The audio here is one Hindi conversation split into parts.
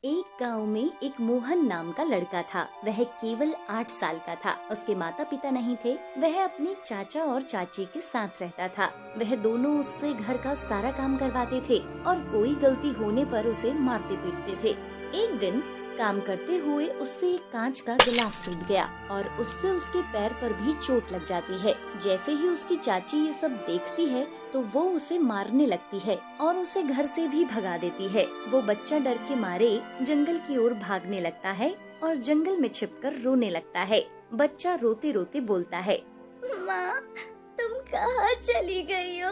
एक गांव में एक मोहन नाम का लड़का था। वह केवल 8 साल का था। उसके माता पिता नहीं थे। वह अपने चाचा और चाची के साथ रहता था। वह दोनों उससे घर का सारा काम करवाते थे और कोई गलती होने पर उसे मारते पीटते थे। एक दिन काम करते हुए उससे एक कांच का गिलास टूट गया और उससे उसके पैर पर भी चोट लग जाती है। जैसे ही उसकी चाची ये सब देखती है तो वो उसे मारने लगती है और उसे घर से भी भगा देती है। वो बच्चा डर के मारे जंगल की ओर भागने लगता है और जंगल में छिपकर रोने लगता है। बच्चा रोते रोते बोलता है, माँ, तुम कहाँ चली गई हो?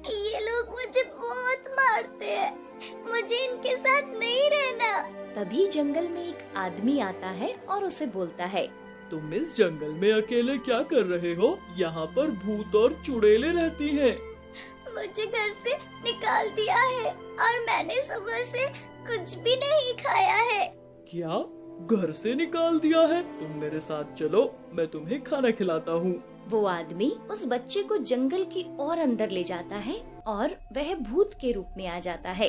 ये लोग मुझे बहुत मारते हैं। मुझे इनके साथ नहीं रहना। तभी जंगल में एक आदमी आता है और उसे बोलता है, तुम इस जंगल में अकेले क्या कर रहे हो? यहाँ पर भूत और चुड़ैलें रहती हैं। मुझे घर से निकाल दिया है और मैंने सुबह से कुछ भी नहीं खाया है। क्या? घर से निकाल दिया है? तुम मेरे साथ चलो, मैं तुम्हें खाना खिलाता हूँ। वो आदमी उस बच्चे को जंगल की और अंदर ले जाता है और वह भूत के रूप में आ जाता है।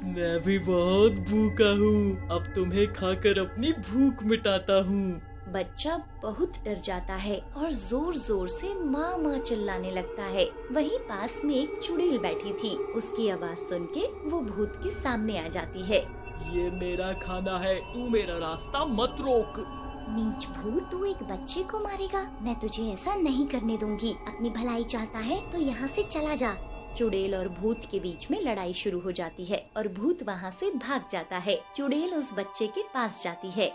मैं भी बहुत भूखा हूँ। अब तुम्हें खाकर अपनी भूख मिटाता हूँ। बच्चा बहुत डर जाता है और जोर जोर से माँ माँ चिल्लाने लगता है। वहीं पास में एक चुड़ैल बैठी थी। उसकी आवाज सुन के वो भूत के सामने आ जाती है। ये मेरा खाना है, तू मेरा रास्ता मत रोक। नीच भूत, तू एक बच्चे को मारेगा? मैं तुझे ऐसा नहीं करने दूंगी। अपनी भलाई चाहता है तो यहाँ से चला जा। चुड़ैल और भूत के बीच में लड़ाई शुरू हो जाती है और भूत वहाँ से भाग जाता है। चुड़ैल उस बच्चे के पास जाती है।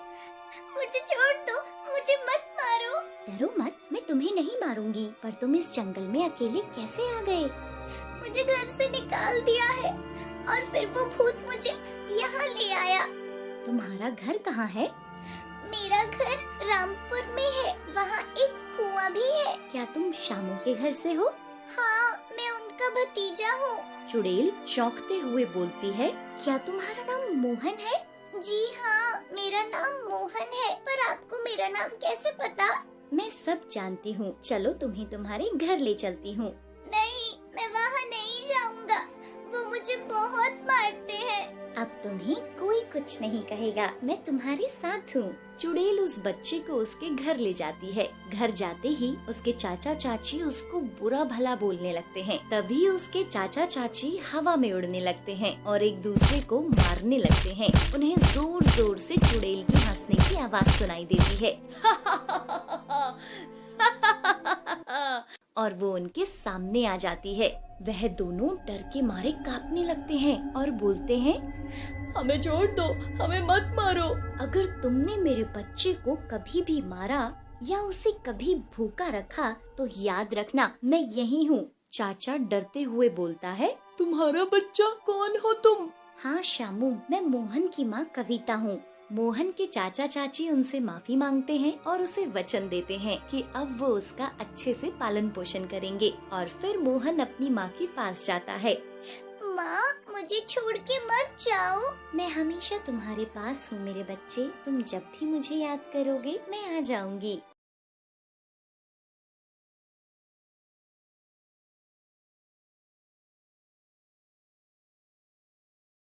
मुझे छोड़ दो, मुझे मत मारो। डरो मत, मैं तुम्हें नहीं मारूंगी। पर तुम इस जंगल में अकेले कैसे आ गए? मुझे घर से निकाल दिया है और फिर वो भूत मुझे यहाँ ले आया। तुम्हारा घर कहाँ है? मेरा घर रामपुर में है। वहाँ एक कुआं भी है। क्या तुम शामू के घर से हो? हाँ, मैं उनका भतीजा हूँ। चुड़ैल चौंकते हुए बोलती है, क्या तुम्हारा नाम मोहन है? जी हाँ, मेरा नाम मोहन है। पर आपको मेरा नाम कैसे पता? मैं सब जानती हूँ। चलो तुम्हें तुम्हारे घर ले चलती हूँ। नहीं, मैं वहाँ नहीं जाऊँगा। वो मुझे बहुत मारते हैं। अब तुम्हें कोई कुछ नहीं कहेगा। मैं तुम्हारे साथ हूँ। चुड़ैल उस बच्चे को उसके घर ले जाती है। घर जाते ही उसके चाचा चाची उसको बुरा भला बोलने लगते हैं। तभी उसके चाचा चाची हवा में उड़ने लगते हैं और एक दूसरे को मारने लगते हैं। उन्हें जोर जोर से चुड़ैल की हंसने की आवाज सुनाई देती है। और वो उनके सामने आ जाती है। वह दोनों डर के मारे कांपने लगते हैं और बोलते हैं, हमें छोड़ दो, हमें मत मारो। अगर तुमने मेरे बच्चे को कभी भी मारा या उसे कभी भूखा रखा तो याद रखना मैं यही हूँ। चाचा डरते हुए बोलता है, तुम्हारा बच्चा? कौन हो तुम? हाँ शामू, मैं मोहन की माँ कविता हूँ। मोहन के चाचा चाची उनसे माफी मांगते हैं और उसे वचन देते हैं कि अब वो उसका अच्छे से पालन पोषण करेंगे। और फिर मोहन अपनी माँ के पास जाता है। माँ, मुझे छोड़ के मत जाओ। मैं हमेशा तुम्हारे पास हूँ मेरे बच्चे। तुम जब भी मुझे याद करोगे मैं आ जाऊंगी।